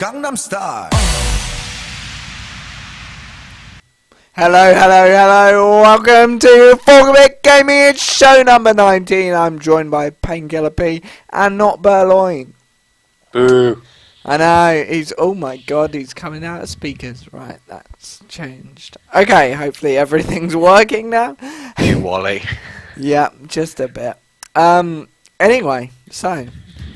Gangnam Style. Hello. Welcome to Fogabit Gaming. It's show number 19. I'm joined by Painkiller P and not Burloin. Boo. I know, oh my god, he's coming out of speakers. Right, that's changed. Okay, hopefully everything's working now. You Wally. Yeah, just a bit. Anyway, so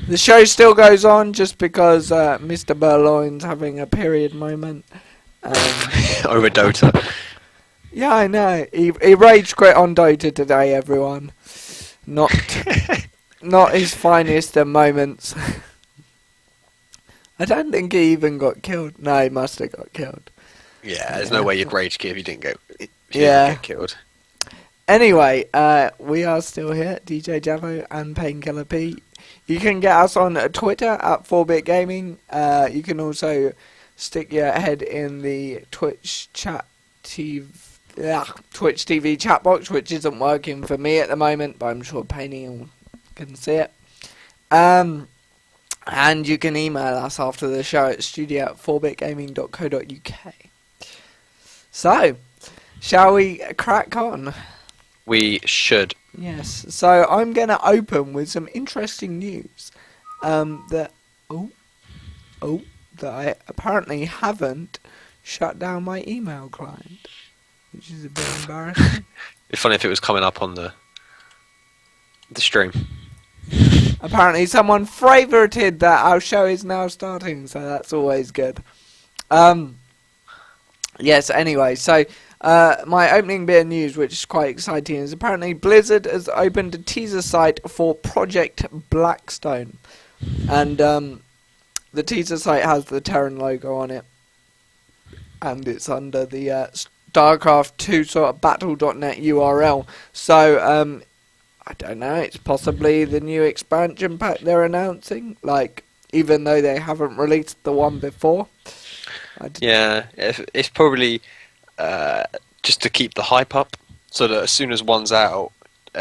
the show still goes on just because Mr. Burloin's having a period moment. Over Dota. Yeah, I know. He rage quit on Dota today, everyone. Not his finest of moments. I don't think he even got killed. No, he must have got killed. Yeah, there's no way you'd rage quit if you didn't get killed. Anyway, we are still here, DJ Javo and Painkiller P. You can get us on Twitter at 4-Bit Gaming. You can also stick your head in the Twitch TV chat box, which isn't working for me at the moment, but I'm sure Painey can see it. And you can email us after the show at studio@4bitgaming.co.uk. So, shall we crack on? We should. Yes. So I'm going to open with some interesting news that I apparently haven't shut down my email client, which is a bit embarrassing. It'd be funny if it was coming up on the stream. Apparently someone favorited that our show is now starting, so that's always good. Yes, anyway, so my opening bit of news, which is quite exciting, is apparently Blizzard has opened a teaser site for Project Blackstone. And the teaser site has the Terran logo on it. And it's under the StarCraft 2 sort of battle.net URL. So, I don't know, it's possibly the new expansion pack they're announcing, like, even though they haven't released the one before. Yeah, it's probably just to keep the hype up, so that as soon as one's out,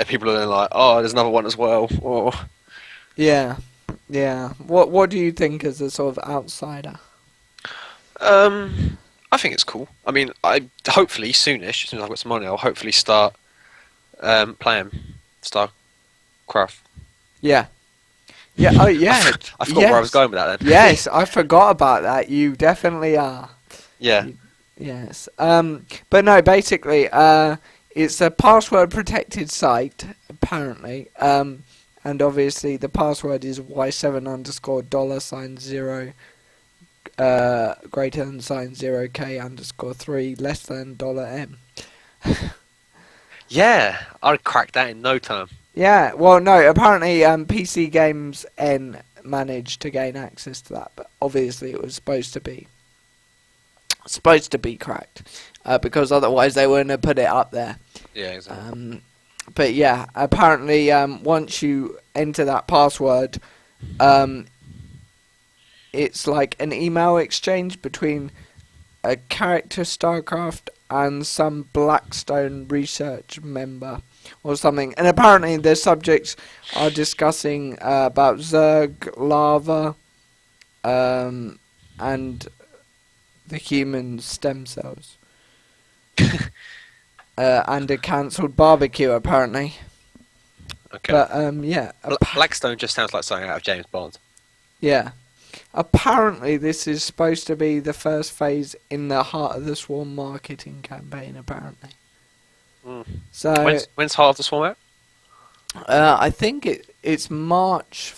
people are then like, oh, there's another one as well. Or Yeah. What do you think as a sort of outsider? I think it's cool. I mean, hopefully soonish, as soon as I've got some money, I'll hopefully start playing StarCraft. Yeah. Oh, yeah. I forgot where I was going with that then. Yes, I forgot about that. You definitely are. Yeah. Yes. But no, basically, it's a password-protected site, apparently. And obviously, the password is Y7_$0 greater than $0K_3 less than $M. Yeah, I'd crack that in no time. Yeah, well, no, apparently PC Games N managed to gain access to that, but obviously it was supposed to be cracked, because otherwise they wouldn't have put it up there. Yeah, exactly. But yeah, apparently once you enter that password, it's like an email exchange between a character StarCraft and some Blackstone research member or something. And apparently the subjects are discussing about Zerg, lava, and the human stem cells. And a cancelled barbecue, apparently. Okay. But, yeah. Blackstone just sounds like something out of James Bond. Yeah. Apparently, this is supposed to be the first phase in the Heart of the Swarm marketing campaign, apparently. Mm. So when's Heart of the Swarm out? I think it's March,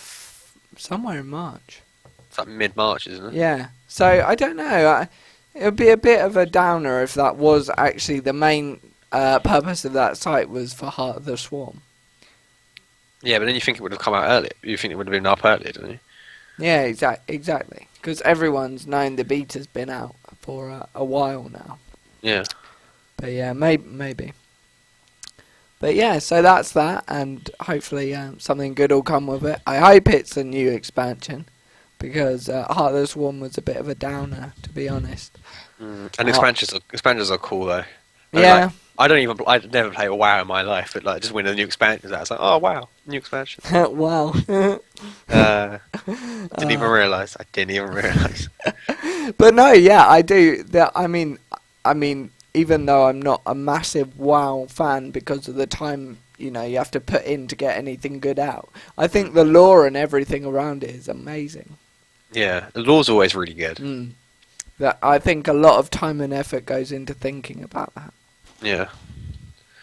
somewhere in March. It's like mid-March, isn't it? Yeah. So, I don't know. It would be a bit of a downer if that was actually the main purpose of that site was for Heart of the Swarm. Yeah, but then you think it would have come out earlier. You think it would have been up earlier, don't you? Yeah, exactly. Because everyone's known the beta's been out for a while now. Yeah. But yeah, maybe. But yeah, so that's that, and hopefully something good will come with it. I hope it's a new expansion, because Heart of the Swarm was a bit of a downer, to be honest. And expansions are cool though. Yeah, I'd never play a WoW in my life, but like just when the new expansion's out, it's like, oh wow, new expansion. Wow. Didn't even realise. I didn't even realise. But no, yeah, I do. I mean, even though I'm not a massive WoW fan because of the time you have to put in to get anything good out, I think the lore and everything around it is amazing. Yeah, the lore's always really good. That I think a lot of time and effort goes into thinking about that, Yeah.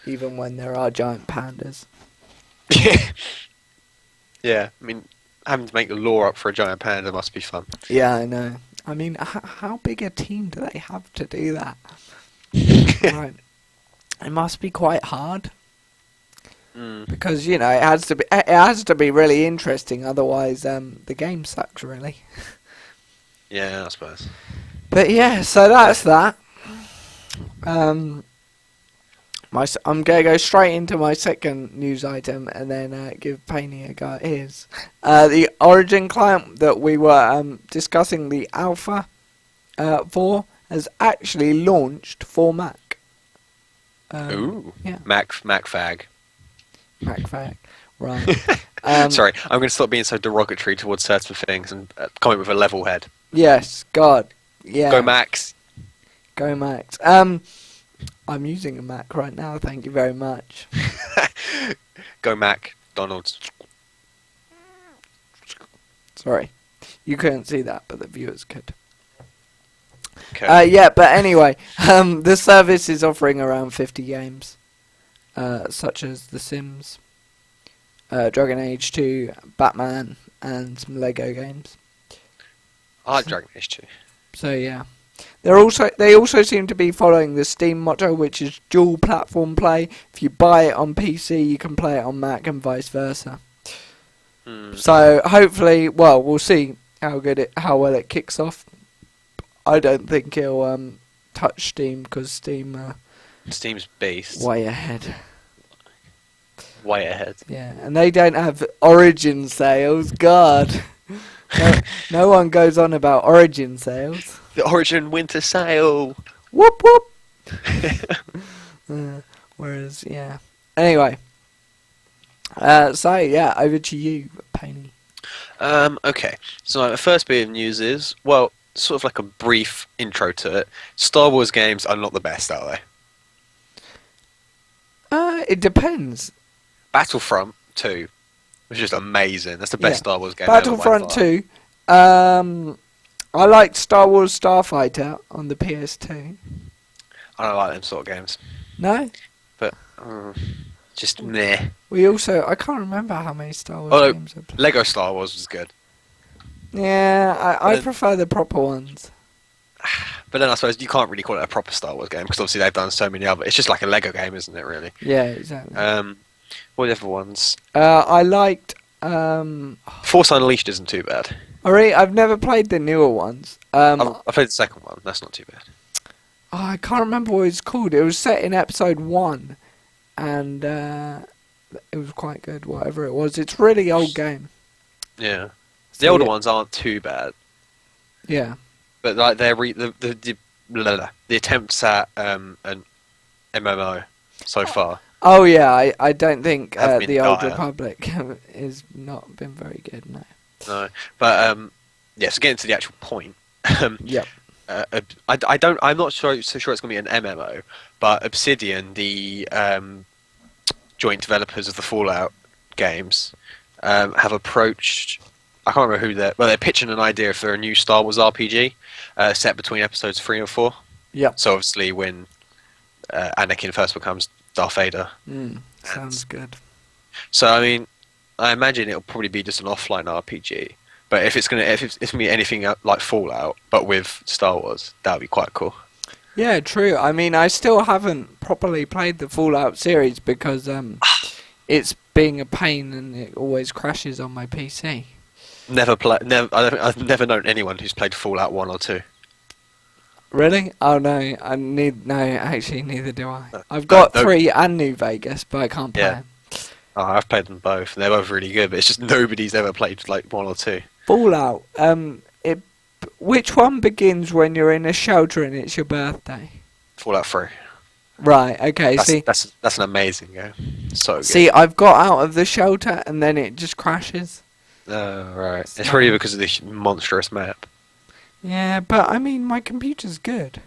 even when there are giant pandas. Yeah. Yeah. I mean, having to make the lore up for a giant panda must be fun. Yeah, I know. I mean, how big a team do they have to do that? Right. It must be quite hard. Because it has to be really interesting. Otherwise, the game sucks really. Yeah, I suppose. But yeah, so that's that. I'm gonna go straight into my second news item and then give Painey a go at his. The Origin client that we were discussing the alpha for has actually launched for Mac. Ooh. Yeah. Mac fag. Mac fact. Right. Sorry, I'm going to stop being so derogatory towards certain things and come in with a level head. Yes, God. Yeah. Go Macs. Go Macs. I'm using a Mac right now, thank you very much. Go Mac. Donald's. Sorry. You couldn't see that, but the viewers could. Okay. Yeah, but anyway, the service is offering around 50 games, such as The Sims, Dragon Age 2, Batman, and some Lego games. I like Dragon Age 2. So yeah, they also seem to be following the Steam motto, which is dual platform play. If you buy it on PC, you can play it on Mac, and vice versa. So hopefully, well, we'll see how well it kicks off. I don't think it'll touch Steam because Steam's beast. way ahead. Way ahead. Yeah, and they don't have Origin sales. God, no one goes on about Origin sales. The Origin Winter Sale. Whoop whoop. Whereas, yeah. Anyway, so yeah, over to you, Painey. Okay. So the first bit of news is, well, sort of like a brief intro to it. Star Wars games are not the best, are they? It depends. Battlefront 2 was just amazing. That's the best Star Wars game Battlefront ever. 2. I liked Star Wars Starfighter on the PS2. I don't like them sort of games. No? But, just meh. I can't remember how many Star Wars games I played. Lego Star Wars was good. Yeah, I prefer the proper ones. But then I suppose you can't really call it a proper Star Wars game because obviously they've done so many other. It's just like a Lego game, isn't it? Really. Yeah, exactly. What are the other ones? I liked. Force Unleashed isn't too bad. I've never played the newer ones. I played the second one. That's not too bad. I can't remember what it's called. It was set in episode 1, and it was quite good. Whatever it was, it's a really old game. Yeah, So, the older yeah. ones aren't too bad. Yeah. But like the attempts at an MMO so far. Oh yeah, I don't think Have been the Old dire. Republic has not been very good. No. But yeah. So getting to the actual point. Yep. I'm not so sure it's going to be an MMO, but Obsidian, the joint developers of the Fallout games, have approached. I can't remember who they're pitching an idea for a new Star Wars RPG set between episodes 3 and 4. Yep. So obviously when Anakin first becomes Darth Vader. Sounds good. So I mean, I imagine it'll probably be just an offline RPG. But if it's gonna be anything like Fallout, but with Star Wars, that would be quite cool. Yeah, true. I mean, I still haven't properly played the Fallout series because it's being a pain and it always crashes on my PC. I've never known anyone who's played Fallout 1 or 2. Really? Oh no, actually neither do I. I've got 3 and New Vegas, but I can't play them. Oh, I've played them both, and they're both really good. But it's just nobody's ever played like 1 or 2. Fallout. Which one begins when you're in a shelter and it's your birthday? Fallout 3. Right. Okay. That's See. that's that's an amazing game. So good. See, I've got out of the shelter and then it just crashes. Oh, right. It's So- probably because of this monstrous map. Yeah, but I mean, my computer's good.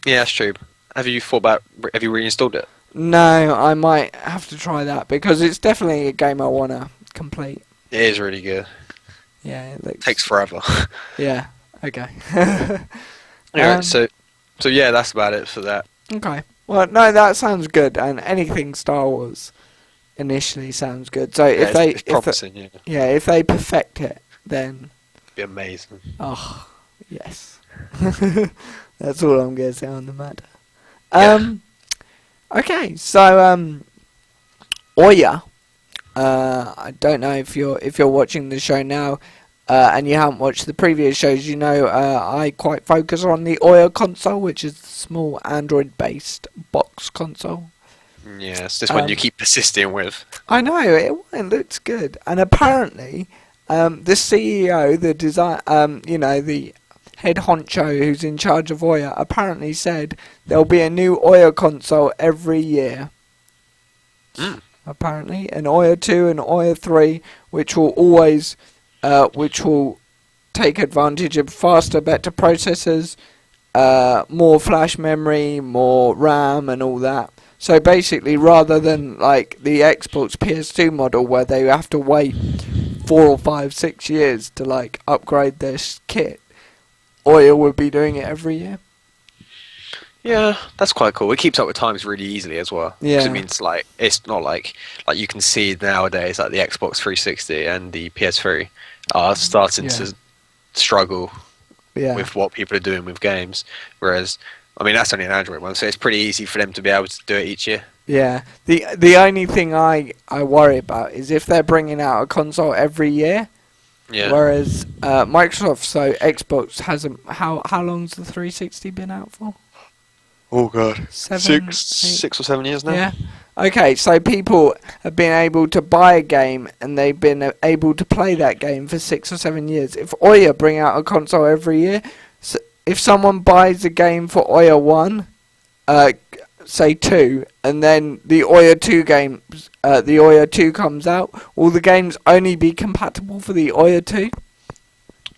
Yeah, that's true. Have you reinstalled it? No, I might have to try that because it's definitely a game I wanna complete. It is really good. Yeah, it looks. Takes forever. Yeah. Okay. Anyway, so yeah, that's about it for that. Okay. Well, no, that sounds good, and anything Star Wars initially sounds good. So Yeah, if they, it's promising, yeah. yeah, if they perfect it, then Be amazing. oh yes, that's all I'm gonna say on the matter. Yeah. Okay, so Oya. I don't know if you're watching the show now, and you haven't watched the previous shows. You know, I quite focus on the Oya console, which is the small Android-based box console. Yeah, it's this one you keep persisting with. I know it looks good, and apparently, the CEO, the design, the head honcho who's in charge of Oya, apparently said there'll be a new Oya console every year. Mm. Apparently, an Oya 2 and Oya 3, which will take advantage of faster, better processors, more flash memory, more RAM, and all that. So basically, rather than like the Xbox PS2 model where they have to wait 4 or 5, 6 years to like upgrade their kit, Oya would be doing it every year. Yeah, that's quite cool. It keeps up with times really easily as well. 'Cause Yeah. it means like it's not like you can see nowadays like the Xbox 360 and the PS3 are starting Yeah. to struggle Yeah. with what people are doing with games. Whereas, I mean, that's only an Android one, so it's pretty easy for them to be able to do it each year. Yeah. The only thing I worry about is if they're bringing out a console every year. Yeah. Whereas Microsoft, so Xbox hasn't. How long's the 360 been out for? Oh god. 7, 6 or 7 years now. Yeah. Okay, so people have been able to buy a game and they've been able to play that game for 6 or 7 years. If Oya bring out a console every year, so if someone buys a game for Oya 1, say 2, and then the Oya 2 the Oya 2 comes out, will the games only be compatible for the Oya 2?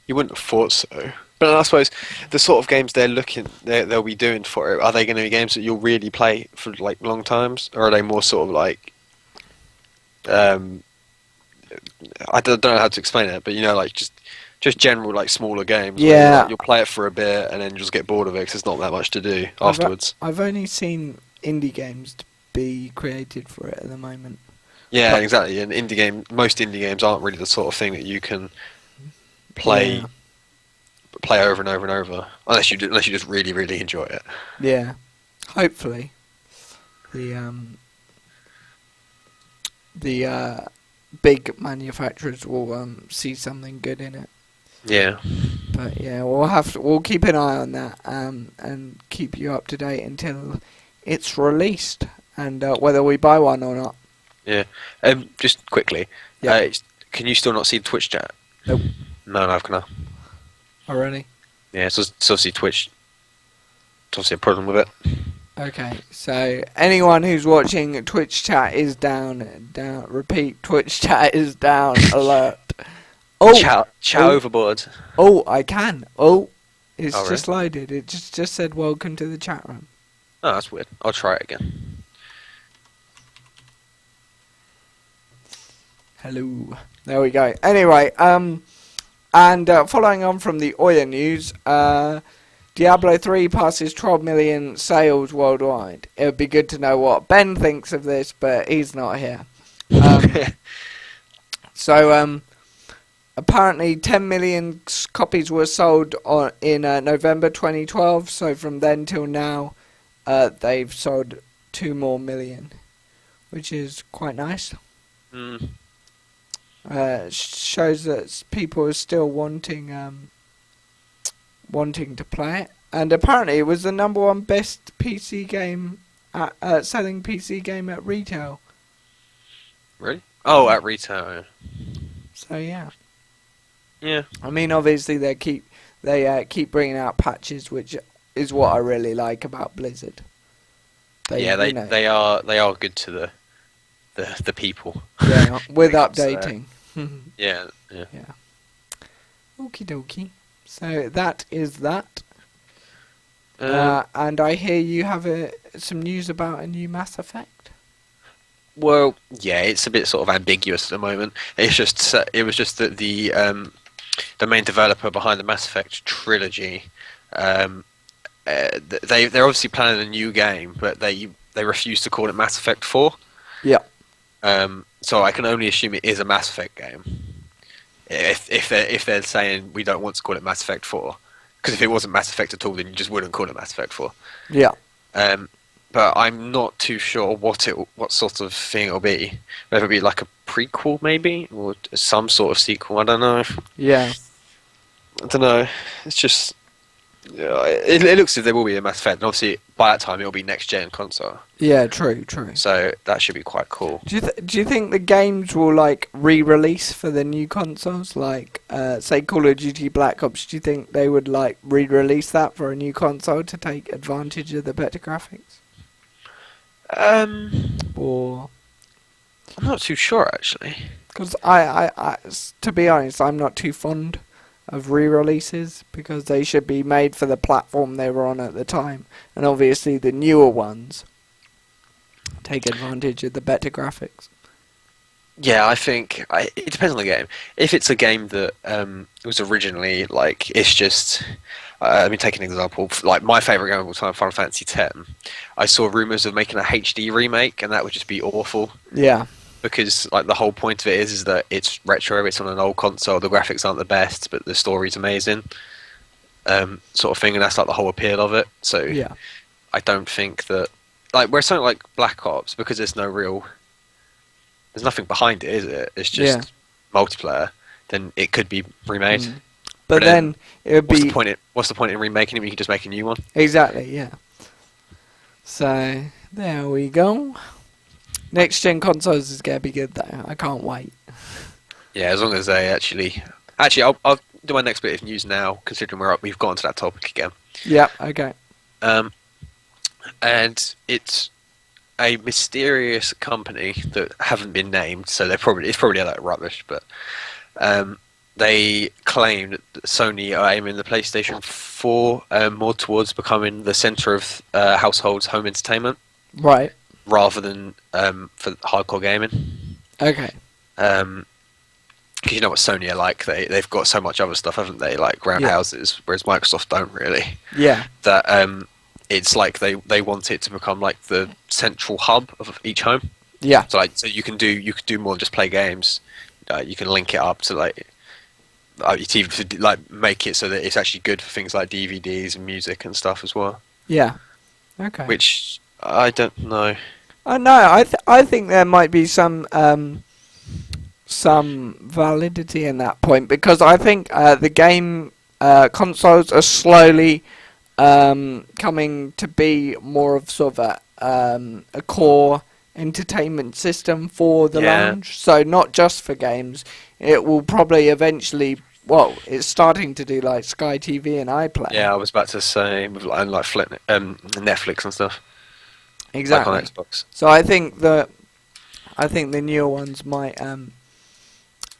You wouldn't have thought so. But I suppose the sort of games they'll be doing for it, are they going to be games that you'll really play for like long times, or are they more sort of like, I don't know how to explain it, but you know, like just general like smaller games. Where Yeah. you'll play it for a bit and then just get bored of it because there's not that much to do afterwards. I've only seen indie games to be created for it at the moment. Yeah, But- exactly. And most indie games aren't really the sort of thing that you can play. Yeah. Play over and over and over, unless you just really really enjoy it. Yeah, hopefully the big manufacturers will see something good in it. Yeah, But yeah, we'll keep an eye on that and keep you up to date until it's released and whether we buy one or not. yeah. Just quickly, Yeah. can you still not see Twitch chat? Nope. No, can I? Already? Yeah, so it's obviously Twitch. It's obviously a problem with it. Okay, so anyone who's watching, Twitch chat is down. Repeat, Twitch chat is down. Alert. Oh, Chat overboard. oh, I can. Oh, it's Oh, just loaded. It just said welcome to the chat room. Oh, that's weird. I'll try it again. Hello. There we go. Anyway, and following on from the Oya news, Diablo 3 passes 12 million sales worldwide. It would be good to know what Ben thinks of this, but he's not here. So, apparently 10 million copies were sold in November 2012, so from then till now, they've sold 2 more million, which is quite nice. Mm. Shows that people are still wanting to play it, and apparently it was the number 1 best PC game selling PC game at retail. Really? Oh, at retail. So yeah, Yeah. I mean obviously they keep bringing out patches, which is what I really like about Blizzard. Yeah, you know, they are good to the people. yeah, when with it comes to that. updating. Yeah, yeah. Yeah. Okie dokie. So that is that. Um, And I hear you have some news about a new Mass Effect. well, yeah, it's a bit sort of ambiguous at the moment. It was just that the main developer behind the Mass Effect trilogy, um, they're obviously planning a new game, but they refuse to call it Mass Effect 4. Yeah. So I can only assume it is a Mass Effect game. If they're saying we don't want to call it Mass Effect 4, because if it wasn't Mass Effect at all, then you just wouldn't call it Mass Effect 4. Yeah. Um, but I'm not too sure what sort of thing it'll be. Whether it be like a prequel maybe, or some sort of sequel. I don't know. Yeah. I don't know. It's just it looks as if there will be a Mass Effect, and obviously by that time it'll be next gen console. Yeah. True. True. So that should be quite cool. Do you think the games will like re-release for the new consoles? Like, say Call of Duty Black Ops. Do you think they would like re-release that for a new console to take advantage of the better graphics? Um, Or I'm not too sure actually. because to be honest, I'm not too fond of re-releases because they should be made for the platform they were on at the time, and obviously the newer ones take advantage of the better graphics. Yeah, I think it depends on the game. If it's a game that was originally like it's just, let me take an example. Like my favorite game of all time, Final Fantasy X. I saw rumors of making a HD remake, and that would just be awful Yeah. because like the whole point of it is that it's retro, it's on an old console, the graphics aren't the best, but the story's amazing, sort of thing, and that's like the whole appeal of it. So Yeah. I don't think that like where something like Black Ops, because there's nothing behind it, is it? It's just Yeah. multiplayer. Then it could be remade. Mm. But then it would What's be the point? What's the point in remaking it when you can just make a new one? exactly, yeah. So there we go. Next gen consoles is gonna be good though. I can't wait. Yeah, as long as they actually. I'll do my next bit of news now, considering we've gone to that topic again. Yeah. Okay. Um, and it's a mysterious company that haven't been named, so it's probably like rubbish, but they claim that Sony are aiming the PlayStation 4 more towards becoming the center of households' home entertainment Right. rather than for hardcore gaming. Okay. Because you know what Sony are like, they've got so much other stuff, haven't they? Like ground Yeah. houses, whereas Microsoft don't really. Yeah. That it's like they want it to become like the central hub of each home. Yeah. So you can do more than just play games. You can link it up to like it's even to like make it so that it's actually good for things like DVDs and music and stuff as well. Yeah. Okay. Which I don't know. No, I think there might be some validity in that point because I think the game consoles are slowly coming to be more of sort of a core entertainment system for the lounge. So not just for games. It will probably eventually. Well, it's starting to do like Sky TV and iPlayer. Yeah, I was about to say with like Netflix and stuff. Exactly. Like on Xbox. So I think the newer ones might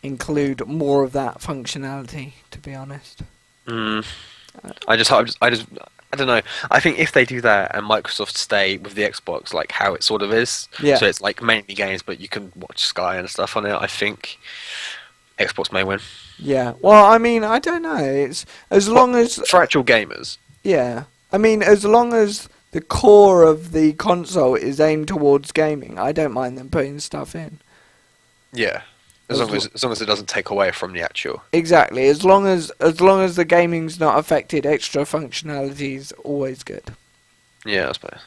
include more of that functionality. To be honest. I don't know. I think if they do that and Microsoft stay with the Xbox, like how it sort of is, Yeah. so it's like mainly games, but you can watch Sky and stuff on it. I think Xbox may win. Yeah. Well, I mean, I don't know. It's as long as for actual gamers. yeah. I mean, as long as the core of the console is aimed towards gaming, I don't mind them putting stuff in. Yeah, as long as it doesn't take away from the actual. Exactly. As long as the gaming's not affected, extra functionality is always good. Yeah, I suppose.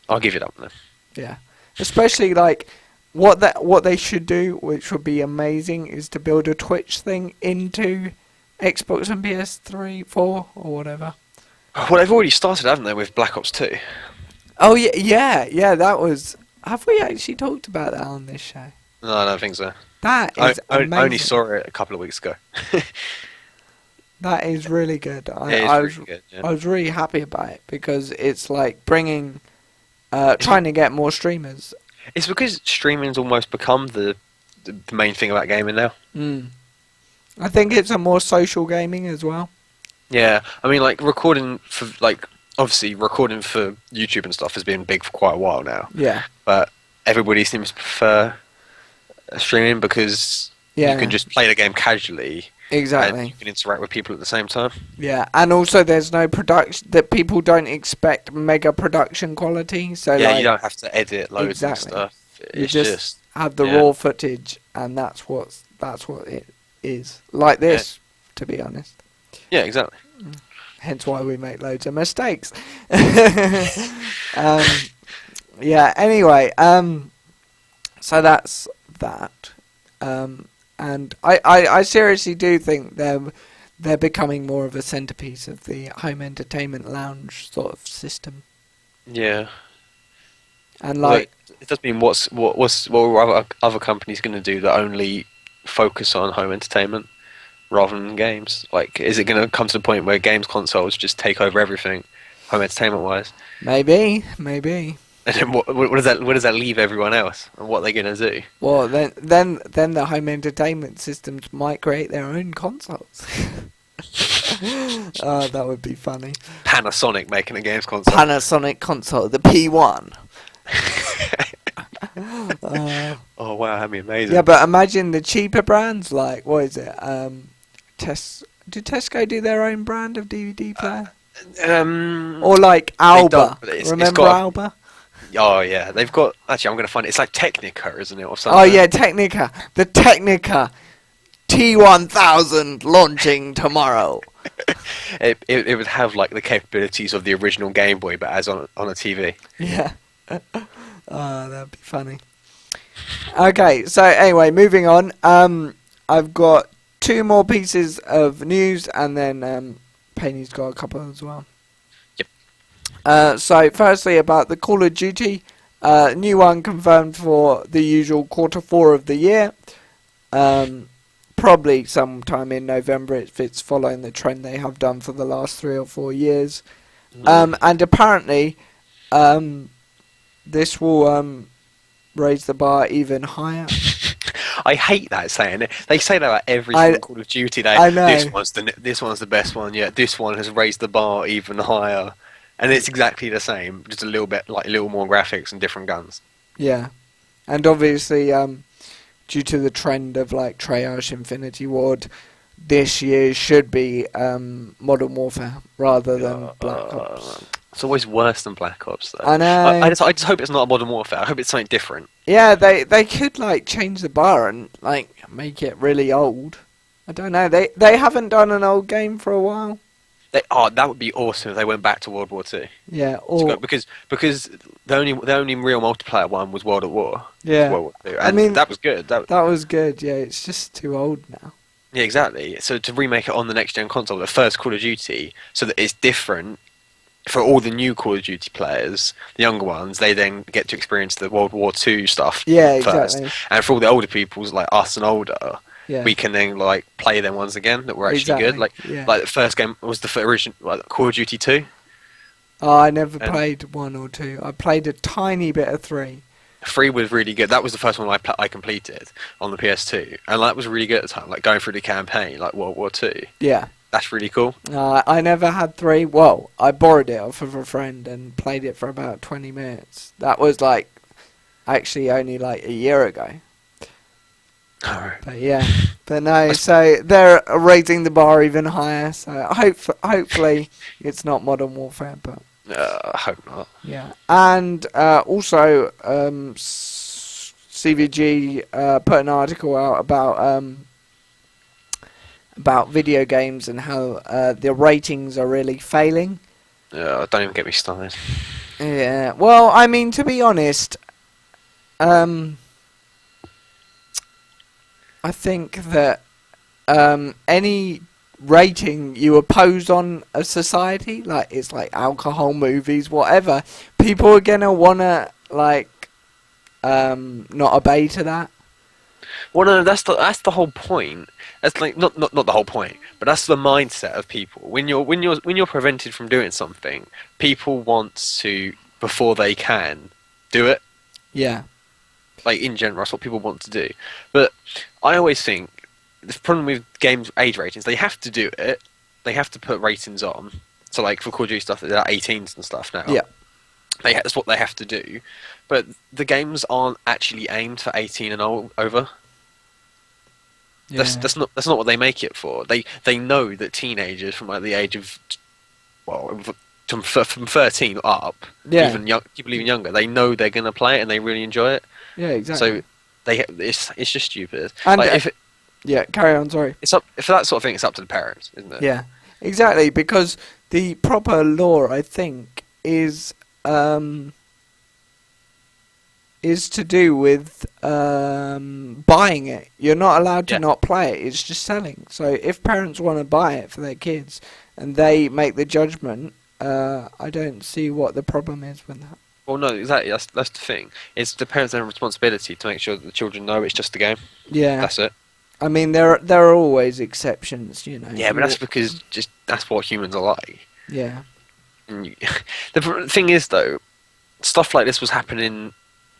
I'll give you that one then. Yeah. Especially like what they should do, which would be amazing, is to build a Twitch thing into Xbox and PS3, 4, or whatever. Well, they've already started, haven't they, with Black Ops 2? Oh yeah. That was. Have we actually talked about that on this show? No, I don't think so. That is amazing. I only saw it a couple of weeks ago. That is really good. It is really good, yeah. I was really happy about it because it's like bringing trying to get more streamers. It's because streaming's almost become the main thing about gaming now. Mm. I think it's a more social gaming as well. Yeah, I mean, like recording for obviously recording for YouTube and stuff has been big for quite a while now. Yeah. But everybody seems to prefer streaming because Yeah. you can just play the game casually and Exactly. you can interact with people at the same time. Yeah, and also there's no production that people don't expect mega production quality. So Yeah, like, you don't have to edit loads Exactly. and stuff. you It's just have the yeah. raw footage, and that's what it is. Like this, to be honest. Yeah, exactly. Hence why we make loads of mistakes. um, yeah. Anyway, so that's that. And I seriously do think they're becoming more of a centerpiece of the home entertainment lounge sort of system. Yeah. And Well, like, it does mean what are other companies going to do that only focus on home entertainment rather than games? Like, is it going to come to the point where games consoles just take over everything, home entertainment wise? maybe. And then what does that leave everyone else? And what are they going to do? Well, then the home entertainment systems might create their own consoles. Oh, that would be funny. Panasonic making a games console. Panasonic console, the P1. Oh wow, that'd be amazing. Yeah, but imagine the cheaper brands, like, what is it? Do Tesco do their own brand of DVD player? Or like Alba. but it's Remember got Alba? Oh yeah, they've got. Actually, I'm going to find it. It's like Technica, isn't it, or something? Oh yeah, Technica. The Technica T1000 launching tomorrow. It would have like the capabilities of the original Game Boy, but as on a TV. Yeah. Oh, that'd be funny. Okay, so anyway, moving on. I've got two more pieces of news, and then Penny's got a couple as well. Yep. So firstly, about the Call of Duty, new one confirmed for the usual Q4 of the year. Probably sometime in November if it's following the trend they have done for the last 3 or 4 years. And apparently, this will raise the bar even higher. I hate that saying it. They say that about every single Call of Duty. I know. This one's the best one. Yeah, this one has raised the bar even higher, and it's exactly the same, just a little bit like a little more graphics and different guns. Yeah, and obviously, due to the trend of like Treyarch Infinity Ward, this year should be Modern Warfare rather than Black Ops. It's always worse than Black Ops, though. I know. I just hope it's not Modern Warfare. I hope it's something different. Yeah, they could like change the bar and like make it really old. I don't know. They haven't done an old game for a while. That would be awesome if they went back to World War Two. Yeah, or because the only real multiplayer one was World at War. yeah, World War Two, and I mean that was good. that was good. Yeah, it's just too old now. Yeah, exactly. So to remake it on the next gen console, the first Call of Duty, so that it's different for all the new Call of Duty players, the younger ones, they then get to experience the World War Two stuff Yeah, first. exactly. And for all the older peoples like us and older, Yeah, we can then like play them ones again that were actually good. Yeah. Like the first game was the original Call of Duty 2. Oh, I never And- played 1 or 2. I played a tiny bit of 3. 3 was really good. That was the first one I completed on the PS2, and that was really good at the time. Like going through the campaign, like World War 2. Yeah. That's really cool. I never had 3. Well, I borrowed it off of a friend and played it for about 20 minutes. That was like actually only like a year ago. But yeah, but no. So they're raising the bar even higher. So hopefully it's not Modern Warfare, but I hope not. yeah. And also CVG put an article out about video games and how the ratings are really failing. Don't even get me started. Yeah. Well, I mean, to be honest, I think that any rating you impose on a society, like it's like alcohol, movies, whatever, people are gonna wanna like not obey to that. Well, no, that's the whole point. That's like not the whole point, but that's the mindset of people. When you're prevented from doing something, people want to before they can do it. Yeah. Like in general, that's what people want to do. But I always think the problem with games age ratings, they have to do it. They have to put ratings on. So like for Call of Duty stuff, they're 18s and stuff now. Yeah. That's what they have to do. But the games aren't actually aimed for 18 and over. Yeah. That's not what they make it for. They know that teenagers from like the age of, well, from 13 up, Yeah. people even younger, they know they're gonna play it and they really enjoy it. Yeah, exactly. So it's just stupid. And Like yeah, carry on. Sorry. it's up for that sort of thing, it's up to the parents, isn't it? Yeah, exactly. Because the proper law, I think, is to do with buying it. You're not allowed to Yeah. not play it. It's just selling. So if parents want to buy it for their kids and they make the judgment, I don't see what the problem is with that. Well, no, exactly. That's the thing. It's the parents' own responsibility to make sure that the children know it's just a game. Yeah. That's it. I mean, there are always exceptions, you know. Yeah, but that's because that's what humans are like. Yeah. And the thing is, though, stuff like this was happening,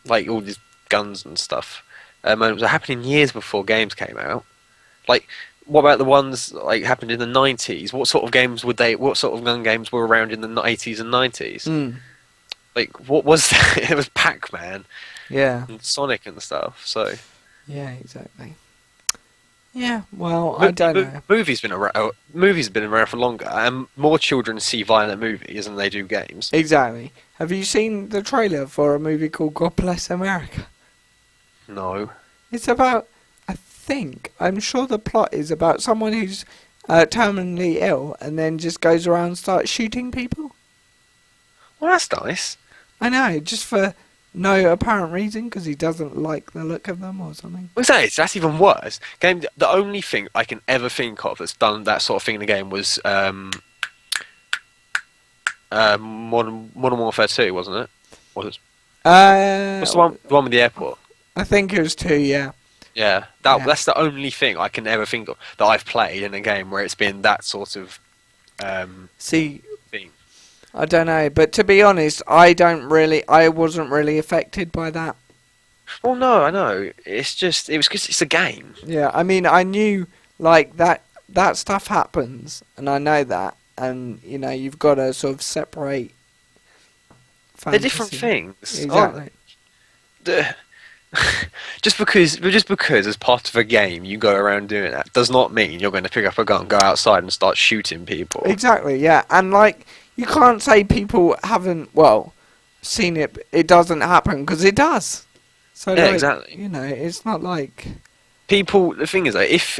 like all these guns and stuff. It was happening years before games came out. Like, what about the ones like happened in the 90s? What sort of games would they? What sort of gun games were around in the 80s and 90s? Mm. Like, what was that? It was Pac-Man Yeah. and Sonic and stuff. So Yeah, exactly. Yeah, well, I don't know. Movies been around. Movies have been around for longer, and more children see violent movies than they do games. Exactly. Have you seen the trailer for a movie called God Bless America? No. It's about, I'm sure the plot is about someone who's terminally ill and then just goes around and starts shooting people. Well, that's nice. I know, just for no apparent reason, because he doesn't like the look of them or something. Well, that's even worse. Game. The only thing I can ever think of that's done that sort of thing in the game was Modern Warfare 2, wasn't it? Was it? What's the one? The one with the airport. I think it was 2, yeah. Yeah, Yeah. that's the only thing I can ever think of that I've played in a game where it's been that sort of See, thing. I don't know, but to be honest, I wasn't really affected by that. Well, no, I know. It's just it was because it's a game. Yeah, I mean, I knew like that stuff happens, and I know that, and you know, you've got to sort of separate. They're different fantasy. things. Exactly. Just because as part of a game you go around doing that does not mean you're going to pick up a gun, go outside and start shooting people. Exactly. Yeah, and like you can't say people haven't seen it. It doesn't happen because it does. So Yeah, like, exactly. You know, it's not like People. The thing is, though, if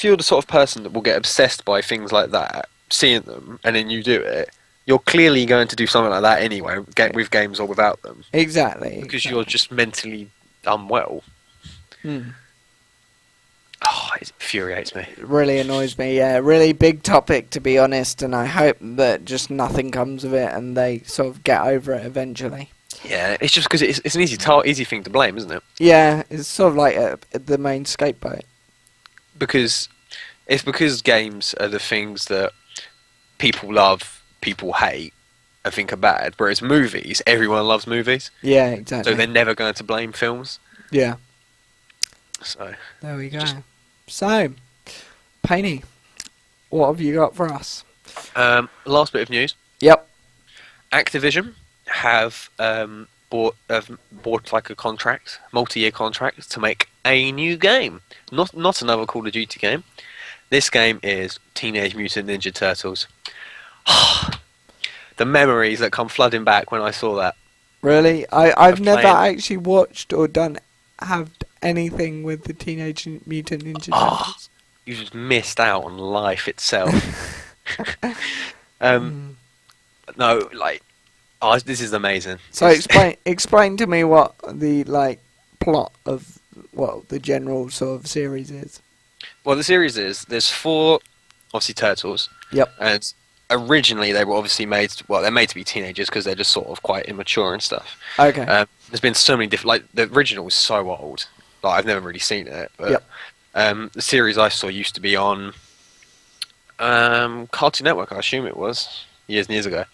you're the sort of person that will get obsessed by things like that, seeing them, and then you do it, you're clearly going to do something like that anyway, with games or without them. exactly Because you're just mentally unwell. Hmm. Oh, it infuriates me. It really annoys me. Yeah, really big topic to be honest, and I hope that just nothing comes of it and they sort of get over it eventually. Yeah, it's just because it's an easy thing to blame, isn't it? Yeah, it's sort of like the main scapegoat. Because games are the things that people love, people hate, and think are bad. Whereas movies, everyone loves movies, Yeah, exactly. so they're never going to blame films. Yeah, So there we go. Just- So, Painey, what have you got for us? last bit of news: Yep. Activision have bought like a multi-year contract to make a new game. Not another Call of Duty game. This game is Teenage Mutant Ninja Turtles. The memories that come flooding back when I saw that. Really? I've never playing- actually watched or have anything with the Teenage Mutant Ninja Turtles. You just missed out on life itself. No, like, this is amazing. So explain to me what the plot of the general sort of series is. Well, the series is there's 4 obviously turtles. Yep. And originally they were obviously made. Well, they're made to be teenagers because they're just sort of quite immature and stuff. Okay. There's been so many different. Like the original was so old. Like I've never really seen it. But, Yep. The series I saw used to be on Cartoon Network. I assume it was years and years ago.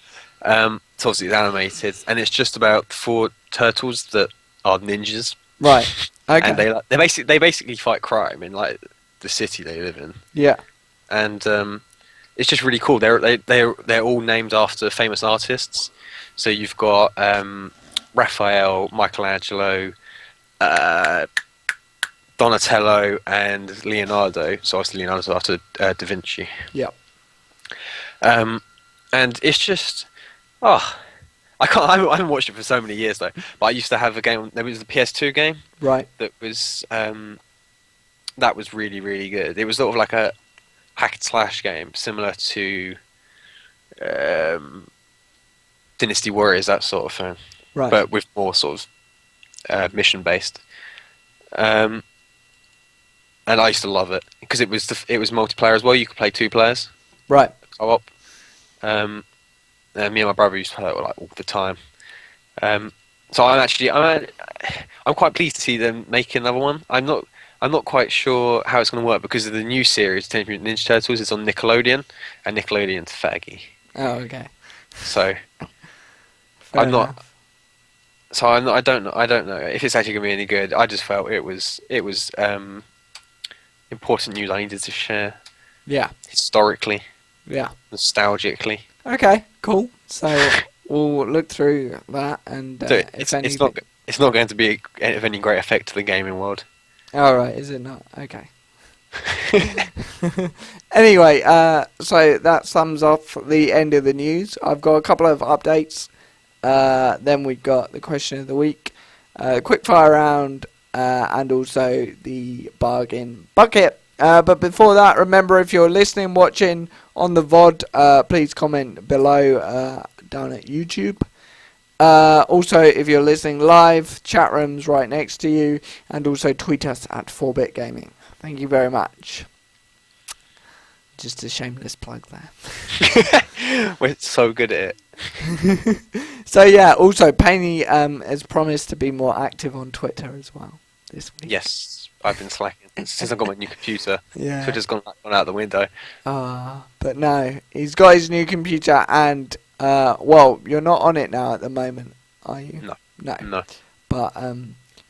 So obviously it's animated, and it's just about four turtles that are ninjas, Right. and Okay. they basically fight crime in like the city they live in, Yeah. and it's just really cool. They're all named after famous artists. So you've got Raphael, Michelangelo, uh, Donatello, and Leonardo. So obviously Leonardo's after Da Vinci. Yeah. Um, and it's just oh, I can't. I haven't watched it for so many years though. But I used to have a game. There was the PS2 game Right. that was really really good. It was sort of like a hack and slash game, similar to um, Dynasty Warriors, that sort of thing, Right. but with more sort of mission based. Um, and I used to love it because it was multiplayer as well. You could play two players Right. co-op. Um, and me and my brother used to play it like all the time. So I'm quite pleased to see them make another one. I'm not quite sure how it's going to work because of the new series, Teenage Mutant Ninja Turtles, is on Nickelodeon, and Nickelodeon's faggy. Oh, okay. So Fair I'm not. enough. So I'm not, I don't know if it's actually going to be any good. I just felt it was important news I needed to share Yeah. historically, Yeah. nostalgically. Okay. Cool. So we'll look through that, and So if anything. it's not going to be of any great effect to the gaming world. All right. Is it not? Okay. Anyway, so that sums off the end of the news. I've got a couple of updates. Then we've got the question of the week, quick fire round, and also the bargain bucket. But before that, remember, if you're listening, watching on the VOD, please comment below down at YouTube. Also, if you're listening live, chat room's right next to you, and also tweet us at 4-Bit Gaming. Thank you very much. Just a shameless plug there. We're so good at it. So yeah, also Paney has promised to be more active on Twitter as well this week. Yes, I've been slacking since I got my new computer. Yeah. Twitter's gone out the window. But no, he's got his new computer, and well, you're not on it now at the moment, are you? No. No. No. But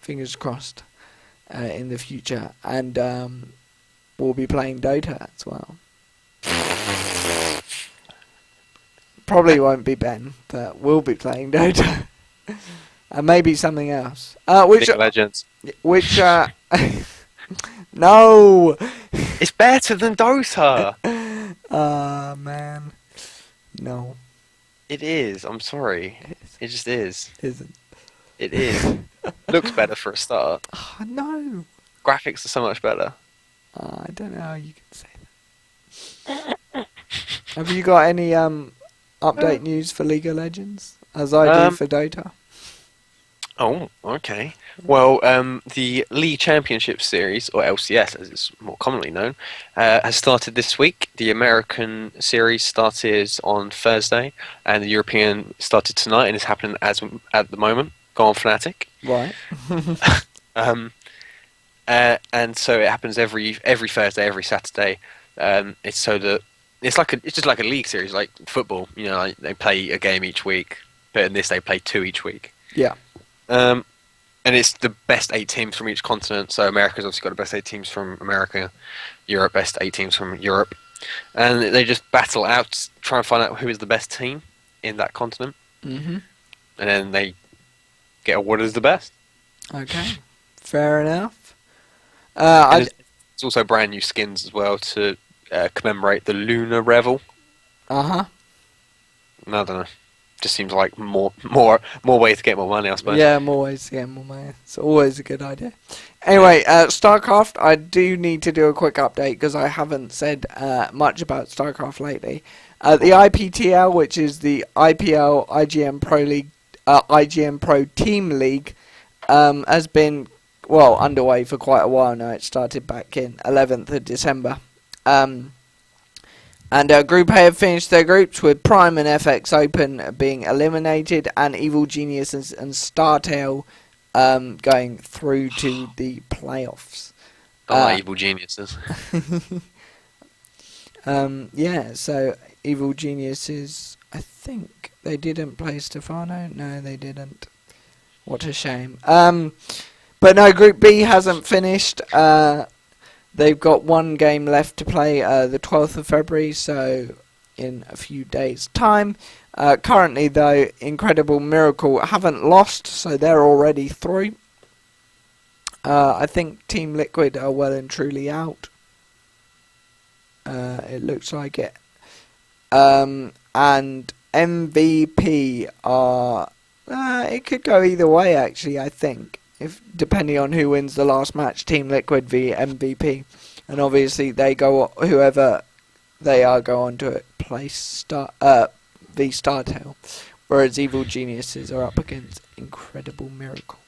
fingers crossed in the future, and we'll be playing Dota as well. Probably won't be Ben, but we'll be playing Dota. And maybe something else. League of Legends. Which, no! It's better than Dota. Man. No. It is. I'm sorry. It just is. Isn't. It is. Looks better for a start. Oh, no. Graphics are so much better. I don't know how you can say that. Have you got any update news for League of Legends? As I do for Dota? Oh, okay. Well, the League Championship Series, or LCS as it's more commonly known, has started this week. The American series started on Thursday, and the European started tonight, and is happening at the moment. Go on, Fnatic. Right. And so it happens every Thursday, every Saturday. It's so that it's just like a league series, like football. You know, like they play a game each week, but in this they play two each week. Yeah. And it's the best 8 teams from each continent. So America's obviously got the best 8 teams from America, Europe best 8 teams from Europe, and they just battle out, try and find out who is the best team in that continent, Mm-hmm. and then they get awarded as the best. Okay. Fair enough. And it's also brand new skins as well to commemorate the Lunar Revel. Uh-huh. I don't know. Just seems like more ways to get more money, I suppose. Yeah, more ways to get more money. It's always a good idea. Anyway, StarCraft, I do need to do a quick update because I haven't said much about StarCraft lately. The IPTL, which is the IPL IGN Pro League, IGN Pro Team League, has been underway for quite a while now. It started back in 11th of December. And Group A have finished their groups with Prime and FX Open being eliminated, and Evil Geniuses and StarTale going through to the playoffs. Evil Geniuses. Yeah, so Evil Geniuses I think they didn't play Stefano. No, they didn't. What a shame. But no, Group B hasn't finished. They've got one game left to play, the 12th of February, so in a few days' time. Currently, though, Incredible Miracle haven't lost, so they're already through. I think Team Liquid are well and truly out. It looks like it. And MVP are... it could go either way, actually, I think. Depending on who wins the last match, Team Liquid v MVP. And obviously, whoever they are go on to play v Startail. Whereas Evil Geniuses are up against Incredible Miracle.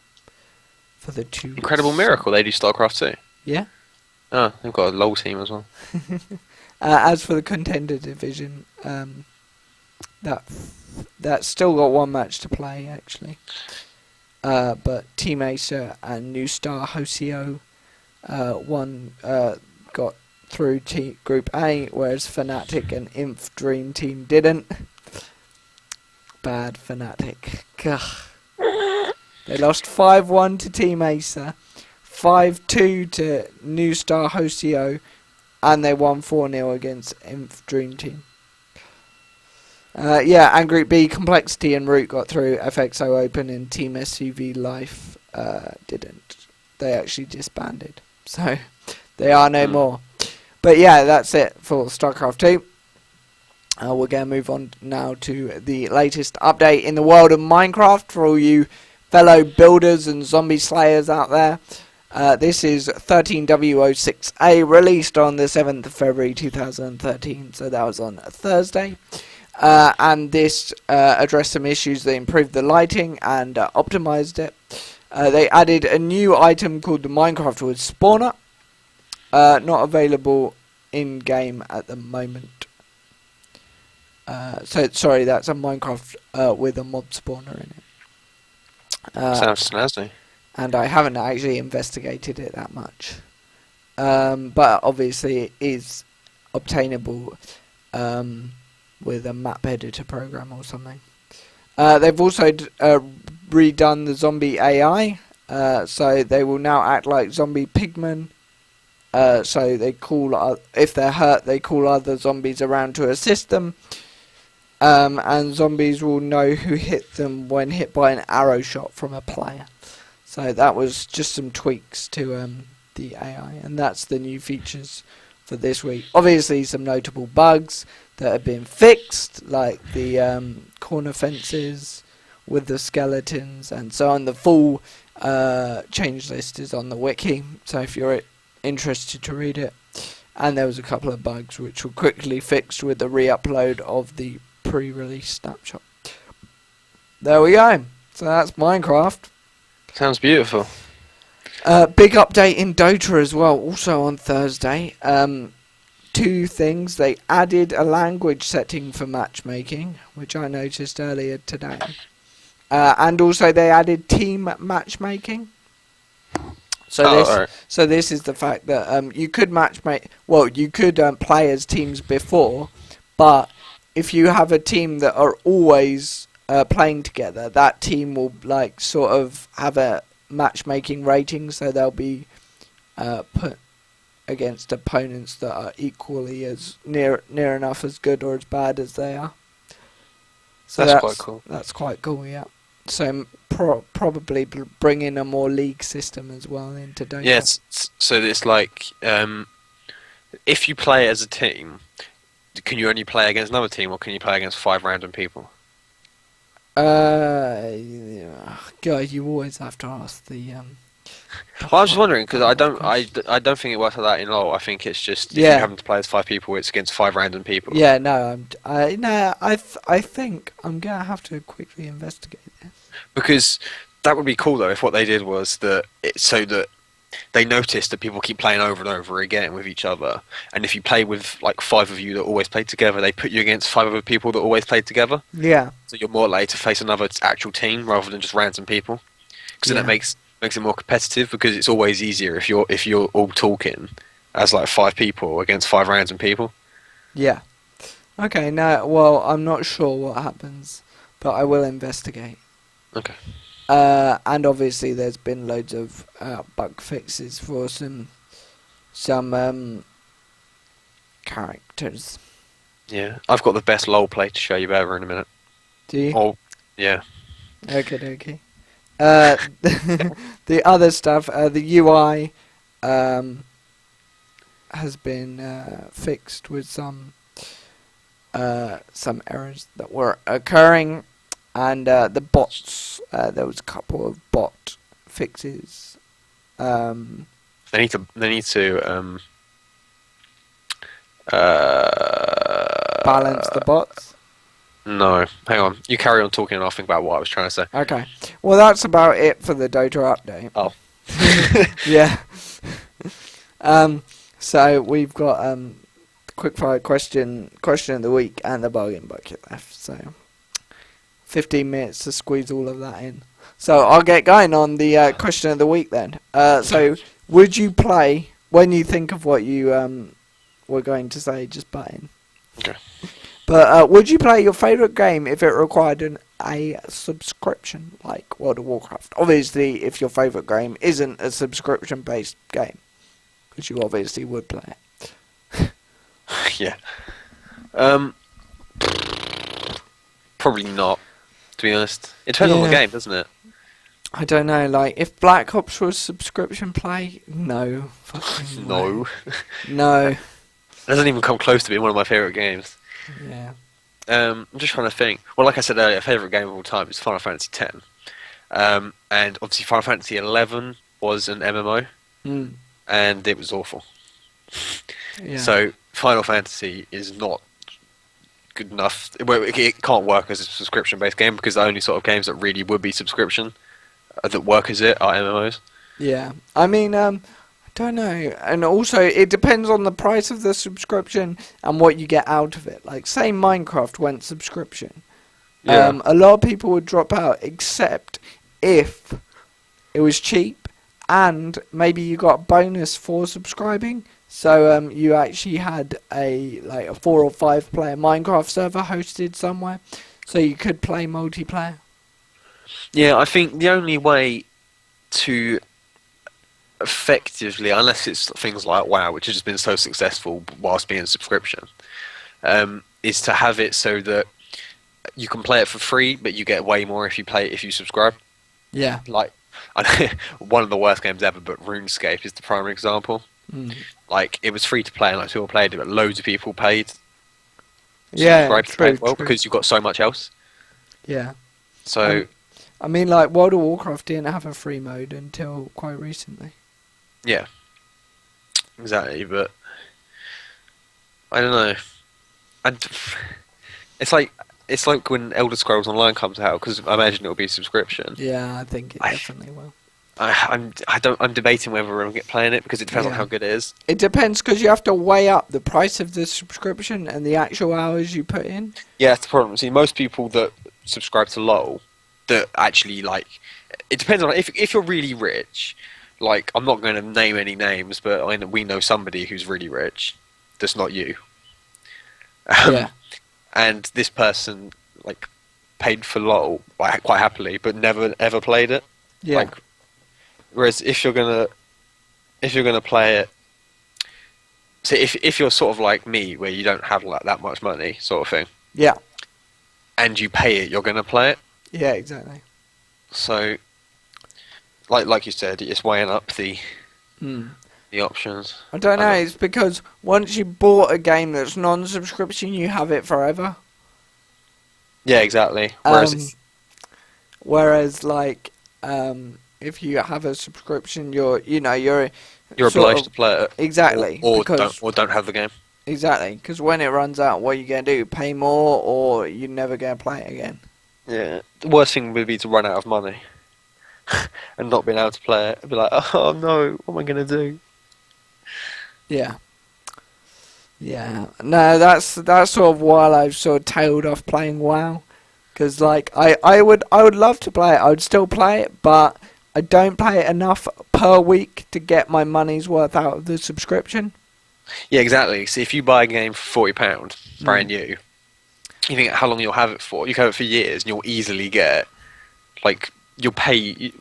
For the two. Incredible Miracle, they do StarCraft too. Yeah. Oh, they've got a LoL team as well. As for the contender division, that's still got one match to play actually. But Team Acer and New Star Hosio got through Group A, whereas Fnatic and Inf Dream Team didn't. Bad Fnatic. Gah. They lost 5-1 to Team Acer, 5-2 to New Star Hosio, and they won 4-0 against Inf Dream Team. And Group B, Complexity and Root got through. FXO Open and Team SUV Life didn't. They actually disbanded. So, they are no more. But yeah, that's it for StarCraft 2. We're going to move on now to the latest update in the world of Minecraft for all you fellow builders and zombie slayers out there. This is 13W06A, released on the 7th of February 2013, so that was on Thursday. And this addressed some issues. They improved the lighting and optimized it. They added a new item called the Minecraft Wood Spawner. Not available in-game at the moment. Sorry, that's a Minecraft with a mob spawner in it. Sounds snazzy. And I haven't actually investigated it that much. But obviously it is obtainable with a map editor program or something. They've also redone the zombie AI, so they will now act like zombie pigmen. So they call, if they're hurt, they call other zombies around to assist them. And zombies will know who hit them when hit by an arrow shot from a player. So that was just some tweaks to the AI, and that's the new features for this week. Obviously, some notable bugs that have been fixed, like the corner fences with the skeletons and so on. The full change list is on the wiki, so if you're interested to read it. And there was a couple of bugs which were quickly fixed with the re-upload of the pre-release snapshot. There we go. So that's Minecraft. Sounds beautiful. Big update in Dota as well, also on Thursday. Two things. They added a language setting for matchmaking, which I noticed earlier today. And also they added team matchmaking. So this is the fact that you could matchmake. Well, you could play as teams before, but if you have a team that are always playing together, that team will like sort of have a matchmaking rating, so they'll be put against opponents that are equally as near enough as good or as bad as they are. So that's quite cool. That's quite cool, yeah. So probably bring in a more league system as well into Dota. Yes, so it's like if you play as a team, can you only play against another team, or can you play against 5 random people? God, you always have to ask the. Well, I was just wondering because I don't think it works like that in LoL. I think it's just if you're having to play as 5 people, it's against 5 random people. Yeah, no, I think I'm gonna have to quickly investigate this. Because that would be cool though if what they did was that so that they noticed that people keep playing over and over again with each other, and if you play with like 5 of you that always play together, they put you against 5 other people that always play together. Yeah. So you're more likely to face another actual team rather than just random people. Because then that makes it more competitive, because it's always easier if you're all talking as like 5 people against 5 random people. Yeah. Okay, no, well, I'm not sure what happens, but I will investigate. Okay. And obviously, there's been loads of bug fixes for some characters. Yeah, I've got the best LOL play to show you ever in a minute. Do you? Oh, yeah. Okay, okay. Uh, the other stuff, the UI has been fixed with some errors that were occurring, and the bots. There was a couple of bot fixes. They need to. Balance the bots. No, hang on. You carry on talking, and I'll think about what I was trying to say. Okay. Well, that's about it for the Dota update. Oh. Yeah. So we've got quickfire question of the week and the bargain bucket left. So 15 minutes to squeeze all of that in. So I'll get going on the question of the week then. So would you play when you think of what you were going to say? Just butt in. Okay. But would you play your favourite game if it required a subscription, like World of Warcraft? Obviously, if your favourite game isn't a subscription-based game, which you obviously would play it. Yeah. Probably not, to be honest. It depends on the Yeah. game, doesn't it? I don't know, like, if Black Ops was subscription play, no. Fucking No. way. No. It doesn't even come close to being one of my favourite games. Yeah. I'm just trying to think. Well, like I said earlier, favourite game of all time is Final Fantasy X. And obviously Final Fantasy 11 was an MMO, Mm. and it was awful. Yeah. So Final Fantasy is not good enough. It can't work as a subscription-based game because the only sort of games that really would be subscription that work as it are MMOs. Yeah. I mean, I don't know. And also, it depends on the price of the subscription and what you get out of it. Like, say Minecraft went subscription. Yeah. A lot of people would drop out, except if it was cheap and maybe you got a bonus for subscribing. So you actually had a 4 or 5 player Minecraft server hosted somewhere, so you could play multiplayer. Yeah, I think the only way to effectively, unless it's things like WoW, which has just been so successful whilst being subscription, is to have it so that you can play it for free, but you get way more if you subscribe. Yeah. Like, one of the worst games ever, but RuneScape is the prime example. Mm. Like, it was free to play, and like people played it, but loads of people paid. Yeah, Subscribed to play true, it well true. because you got so much else. Yeah. So I mean, like, World of Warcraft didn't have a free mode until quite recently. yeah, exactly. But I don't know. And it's like when Elder Scrolls Online comes out, because I imagine it'll be subscription. Yeah, I think it definitely will. I'm debating whether we're going to get playing it because it depends on Yeah. how good it is. It depends, because you have to weigh up the price of the subscription and the actual hours you put in. Yeah, that's the problem. See, most people that subscribe to LoL, that actually like, it depends on if you're really rich. Like, I'm not going to name any names, but we know somebody who's really rich. That's not you. Yeah. And this person like paid for LoL like, quite happily, but never ever played it. Yeah. Like, whereas if you're gonna play it, so if you're sort of like me, where you don't have like that much money, sort of thing, Yeah. and you pay it, you're gonna play it. Yeah, exactly. So, like you said, it's weighing up the Mm. options. I don't know, it's because once you bought a game that's non-subscription, you have it forever. Yeah, exactly. Whereas, like, if you have a subscription, you're sort obliged of- to play it. Exactly. Or because don't have the game. Exactly, because when it runs out, what are you going to do? Pay more, or you're never going to play it again? Yeah. The worst thing would be to run out of money and not being able to play it. Be like, oh no, what am I gonna do? Yeah. Yeah. No, that's sort of why I've sort of tailed off playing WoW. Because, like, I would love to play it. I would still play it, but I don't play it enough per week to get my money's worth out of the subscription. Yeah, exactly. See, if you buy a game for £40, brand new, you think how long you'll have it for. You can have it for years, and you'll easily get like you'll pay.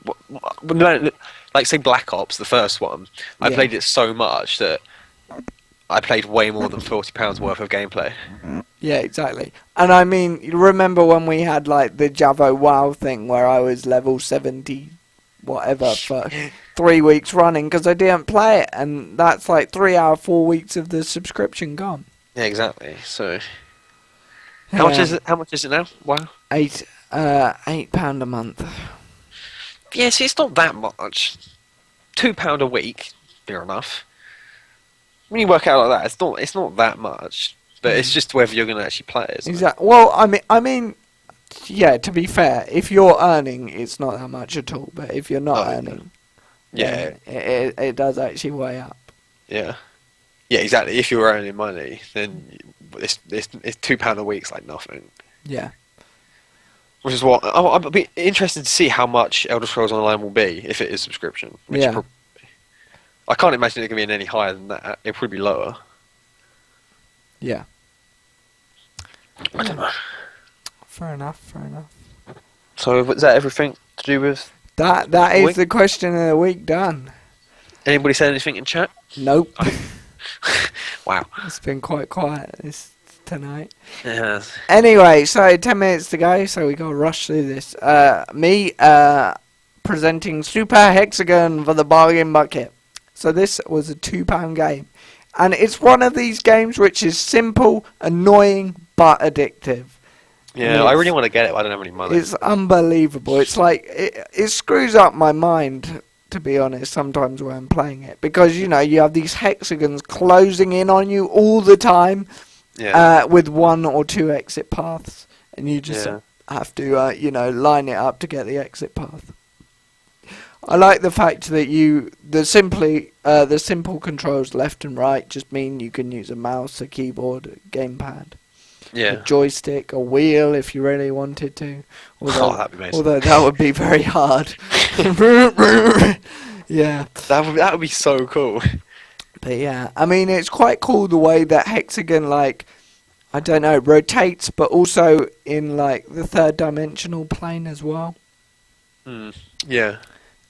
Like say Black Ops, the first one. I Yeah. played it so much that I played way more than £40 worth of gameplay. Yeah, exactly. And I mean, you remember when we had like the Javo WoW thing where I was level 70 whatever for 3 weeks running because I didn't play it, and that's like 3 out of 4 weeks of the subscription gone. Yeah, exactly. So how much Yeah. is it? How much is it now? Wow. £8 a month. Yeah, see, it's not that much. £2 a week, fair enough. When you work it out like that, it's not that much. But it's just whether you're going to actually play it. Isn't it? Exactly. Well, I mean, yeah. To be fair, if you're earning, it's not that much at all. But if you're not Oh, yeah. earning, Yeah, then it does actually weigh up. yeah, yeah, exactly. If you're earning money, then it's £2 a week's like nothing. Yeah. Which is what I'd be interested to see how much Elder Scrolls Online will be if it is subscription. Which Yeah. I can't imagine it going to be any higher than that. It'll probably be lower. Yeah. I don't know. Fair enough. Fair enough. So is that everything to do with? That is Week? the question of the week done. Anybody said anything in chat? Nope. Wow. It's been quite quiet tonight. Yeah. Anyway, so 10 minutes to go, so we gotta rush through this. Me presenting Super Hexagon for the bargain bucket. So this was a £2 game, and it's one of these games which is simple, annoying, but addictive. Yeah, I really want to get it, but I don't have any money. It's unbelievable. It's like it screws up my mind, to be honest, sometimes when I'm playing it, because you have these hexagons closing in on you all the time. Yeah. With 1 or 2 exit paths, and you just Yeah. have to, line it up to get the exit path. I like the fact that the simple controls left and right just mean you can use a mouse, a keyboard, a gamepad, a Yeah. joystick, a wheel if you really wanted to. Oh, that'd be amazing. Although that would be very hard. Yeah. That would be so cool. But yeah, I mean, it's quite cool the way that Hexagon, like, I don't know, rotates, but also in, like, the third dimensional plane as well. Yeah.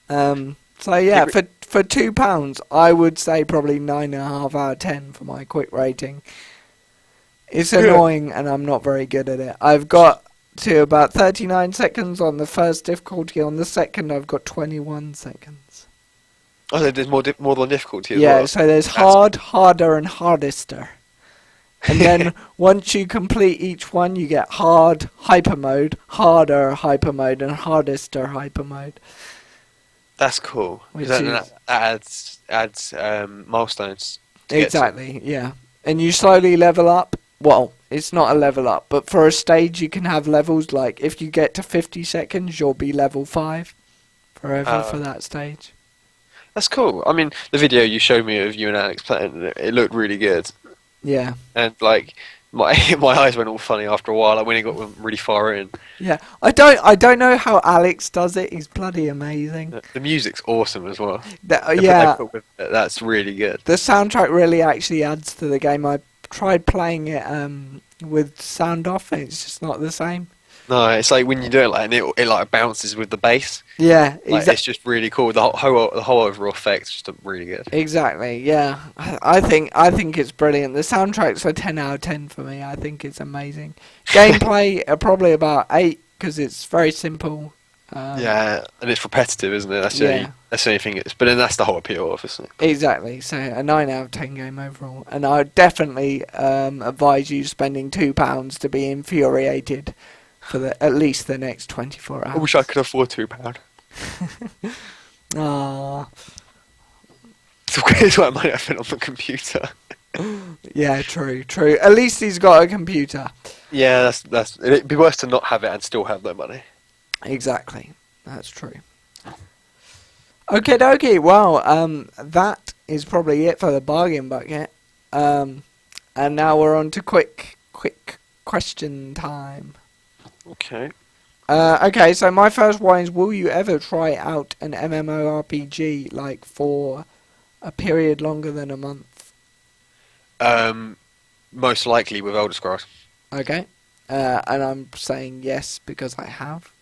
So yeah, for £2, I would say probably 9.5 out of 10 for my quick rating. It's annoying, and I'm not very good at it. I've got to about 39 seconds on the first difficulty. On the second, I've got 21 seconds. Oh, so there's more than difficulty as Yeah, well. so there's hard, harder, and hardester. And then once you complete each one, you get hard, hyper mode, harder, hyper mode, and hardester, hyper mode. That's cool. Which That adds milestones. To get to. Exactly, yeah. And you slowly level up. Well, it's not a level up, but for a stage you can have levels, like if you get to 50 seconds, you'll be level 5 forever for that stage. That's cool. I mean, the video you showed me of you and Alex playing, it looked really good. Yeah. And like my eyes went all funny after a while. Like when it got really far in. Yeah. I don't know how Alex does it. He's bloody amazing. The music's awesome as well. Yeah. That's really good. The soundtrack really actually adds to the game. I tried playing it with sound off, and it's just not the same. No, it's like when you do it like, and it like bounces with the bass. Yeah, Like, it's just really cool. The whole overall effect's just really good. exactly. Yeah, I think it's brilliant. The soundtrack's a 10 out of 10 for me. I think it's amazing. Gameplay probably about 8 because it's very simple. Yeah, and it's repetitive, isn't it? That's the only thing. But then that's the whole appeal, obviously. Exactly. So a 9 out of 10 game overall, and I would definitely advise you spending £2 to be infuriated for at least the next 24 hours. I wish I could afford £2. Ah. It's what money I spent on the computer. Yeah, true. At least he's got a computer. Yeah, that's. It'd be worse to not have it and still have no money. Exactly. That's true. Okay, dokie. Well, that is probably it for the bargain bucket. And now we're on to quick question time. Okay. Okay, so my first one is: will you ever try out an MMORPG like for a period longer than a month? Most likely with Elder Scrolls. Okay. And I'm saying yes because I have.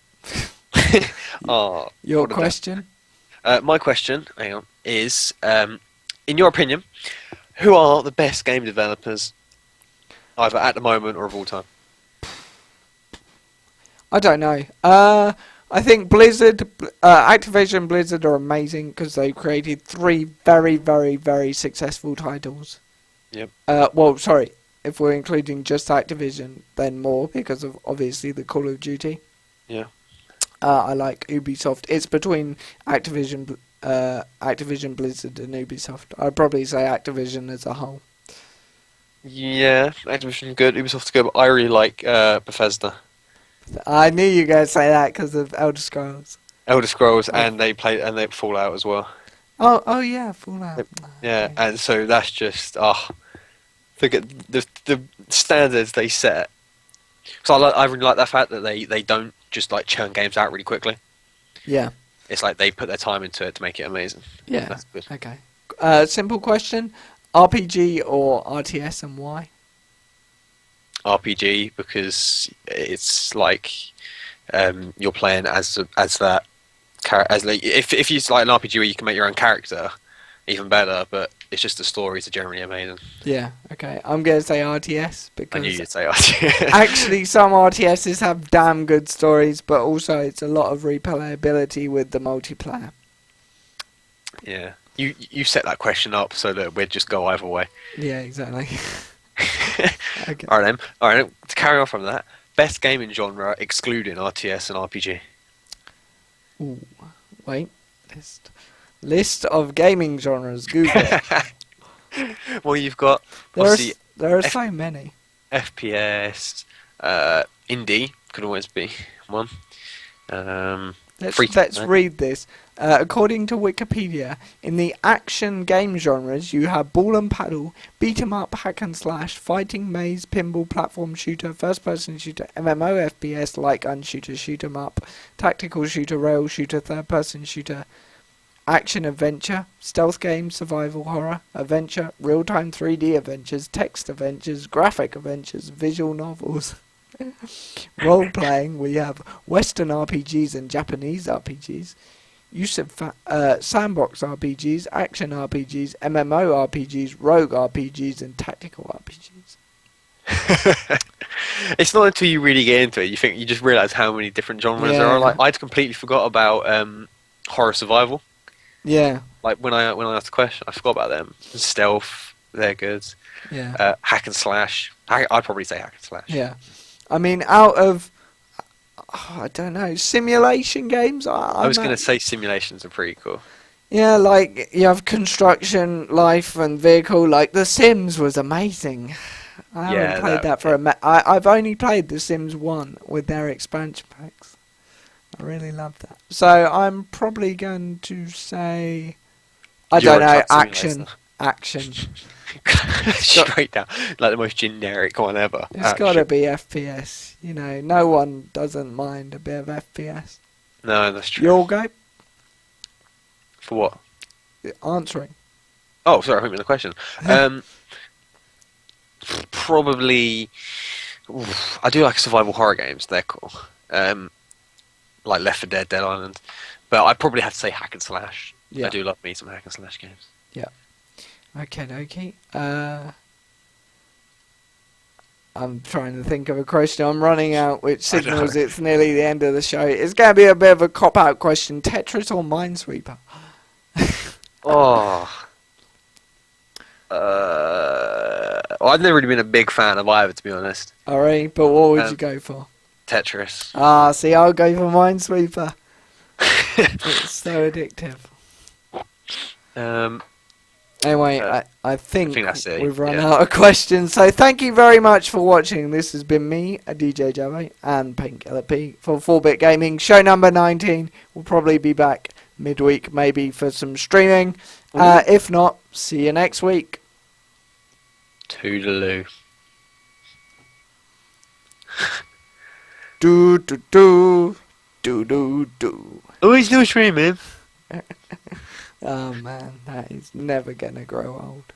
Oh, Your what a doubt. question? My question, hang on, is in your opinion, who are the best game developers either at the moment or of all time? I don't know. I think Activision Blizzard are amazing because they created three very, very, very successful titles. Yep. Well, sorry, if we're including just Activision, then more because of obviously the Call of Duty. Yeah. I like Ubisoft. It's between Activision Blizzard and Ubisoft. I'd probably say Activision as a whole. Yeah, Activision's good, Ubisoft's good, but I really like Bethesda. I knew you were going to say that because of Elder Scrolls. Elder Scrolls, Oh, and they Fallout as well. oh yeah, Fallout. Yeah, Okay. and so that's just the standards they set. So I really like that fact that they don't just like churn games out really quickly. Yeah, It's like they put their time into it to make it amazing. yeah. That's good. Okay. Simple question: RPG or RTS, and why? RPG because it's like you're playing as that as like if you like an RPG where you can make your own character, even better. But it's just the stories are generally amazing. Yeah. Okay. I'm going to say RTS I knew because you'd say RPG. actually some RTSs have damn good stories, but also it's a lot of replayability with the multiplayer. Yeah, you set that question up so that we'd just go either way. Yeah, exactly. Okay. All right, then. All right, to carry on from that, best gaming genre excluding RTS and RPG. Ooh, wait. List of gaming genres. Google. Well, you've got There are obviously there are F- so many. FPS, indie could always be one. Free to Let's play. read this. According to Wikipedia, in the action game genres, you have ball and paddle, beat 'em up, hack and slash, fighting, maze, pinball, platform shooter, first-person shooter, MMO, FPS, light gun shooter, shoot 'em up, tactical shooter, rail shooter, third-person shooter, action adventure, stealth game, survival horror, adventure, real-time 3D adventures, text adventures, graphic adventures, visual novels. Role playing, we have Western RPGs and Japanese RPGs, use of sandbox RPGs, action RPGs, MMO RPGs, rogue RPGs, and tactical RPGs. It's not until you really get into it you just realize how many different genres there are. Yeah, Like I'd completely forgot about horror survival. yeah, Like when I asked the question, I forgot about them. Stealth, they're good. yeah, Hack and slash. I'd probably say hack and slash. yeah. I mean, out of I don't know, simulation games. I was going to say simulations are pretty cool. Yeah, like you have construction, life, and vehicle. Like The Sims was amazing. I haven't Yeah, played that for a I've only played The Sims 1 with their expansion packs. I really love that. So I'm probably going to say, I Euro don't know, Truck action. Action. Straight down, like the most generic one ever. It's got to be FPS. You know, no one doesn't mind a bit of FPS. No, that's true. Your go? For what? Answering. Oh, sorry, I think the question. Probably. Oof, I do like survival horror games. They're cool. Like Left 4 Dead, Dead Island. But I'd probably have to say hack and slash. Yeah. I do love me some hack and slash games. Okay. I'm trying to think of a question. I'm running out, which I know. signals it's nearly the end of the show. It's going to be a bit of a cop-out question. Tetris or Minesweeper? Oh. Well, I've never really been a big fan of either, to be honest. Alright, but what would Um, you go for? Tetris. See, I'll go for Minesweeper. It's so addictive. Anyway, I think that's it, we've run yeah. out of questions. So thank you very much for watching. This has been me, a DJ Javo, and Pink LP for 4-Bit Gaming. Show number 19. We'll probably be back midweek, maybe for some streaming. If not, see you next week. Toodaloo. Do do do do do do. Oh, he's no streaming. Oh man, that is never gonna grow old.